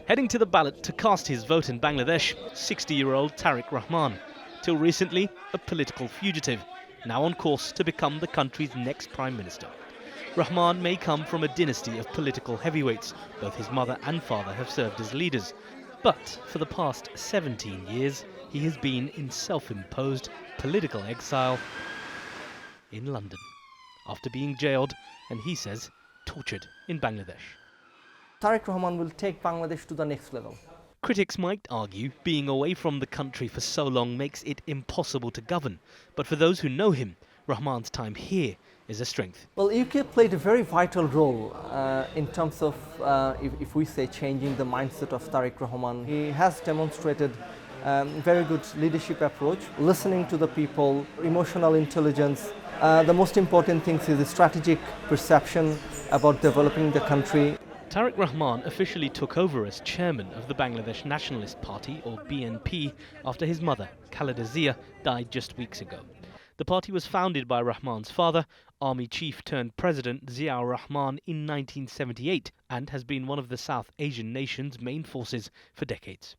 Heading to the ballot to cast his vote in Bangladesh, 60-year-old Tarique Rahman, till recently a political fugitive, now on course to become the country's next Prime Minister. Rahman may come from a dynasty of political heavyweights. Both his mother and father have served as leaders. But for the past 17 years, he has been in self-imposed political exile in London, after being jailed and, he says, tortured in Bangladesh. Tariq Rahman will take Bangladesh to the next level. Critics might argue being away from the country for so long makes it impossible to govern. But for those who know him, Rahman's time here is a strength. Well, UK played a very vital role in terms of, if we say, changing the mindset of Tariq Rahman. He has demonstrated very good leadership approach, listening to the people, emotional intelligence. The most important thing is the strategic perception about developing the country. Tariq Rahman officially took over as chairman of the Bangladesh Nationalist Party, or BNP, after his mother, Khaleda Zia, died just weeks ago. The party was founded by Rahman's father, Army Chief turned President Ziaur Rahman, in 1978 and has been one of the South Asian nation's main forces for decades.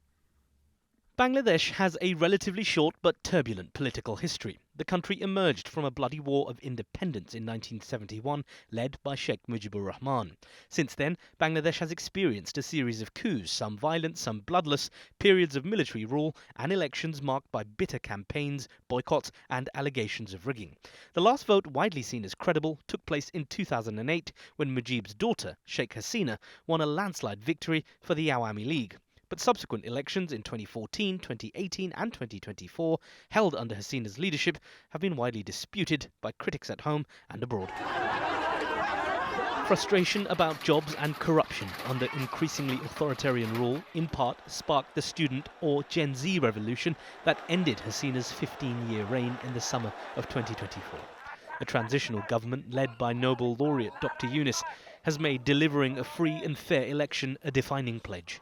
Bangladesh has a relatively short but turbulent political history. The country emerged from a bloody war of independence in 1971, led by Sheikh Mujibur Rahman. Since then, Bangladesh has experienced a series of coups, some violent, some bloodless, periods of military rule, and elections marked by bitter campaigns, boycotts, and allegations of rigging. The last vote, widely seen as credible, took place in 2008 when Mujib's daughter, Sheikh Hasina, won a landslide victory for the Awami League. But subsequent elections in 2014, 2018 and 2024, held under Hasina's leadership, have been widely disputed by critics at home and abroad. Frustration about jobs and corruption under increasingly authoritarian rule, in part, sparked the student or Gen Z revolution that ended Hasina's 15-year reign in the summer of 2024. A transitional government led by Nobel laureate Dr. Yunus has made delivering a free and fair election a defining pledge.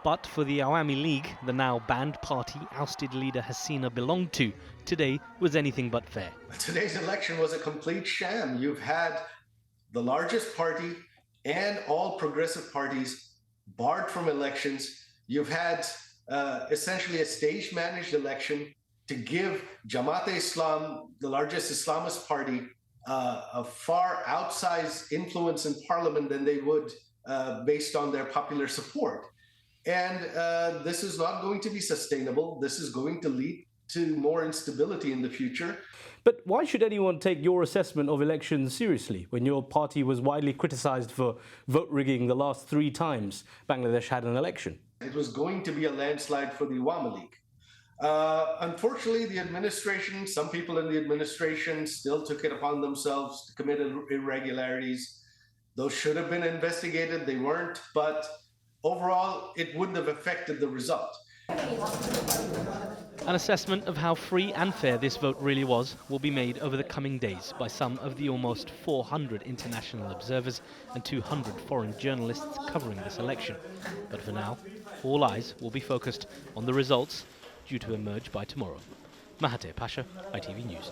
But for the Awami League, the now banned party ousted leader Hasina belonged to, today was anything but fair. Today's election was a complete sham. You've had the largest party and all progressive parties barred from elections. You've had essentially a stage-managed election to give Jamaat-e-Islam, the largest Islamist party, a far outsized influence in parliament than they would based on their popular support. And this is not going to be sustainable. This is going to lead to more instability in the future. But why should anyone take your assessment of elections seriously when your party was widely criticised for vote rigging the last 3 times Bangladesh had an election? It was going to be a landslide for the Awami League. Unfortunately, the administration, some people in the administration still took it upon themselves to commit irregularities. Those should have been investigated. They weren't. But overall, it wouldn't have affected the result. An assessment of how free and fair this vote really was will be made over the coming days by some of the almost 400 international observers and 200 foreign journalists covering this election. But for now, all eyes will be focused on the results due to emerge by tomorrow. Mahathir Pasha, ITV News.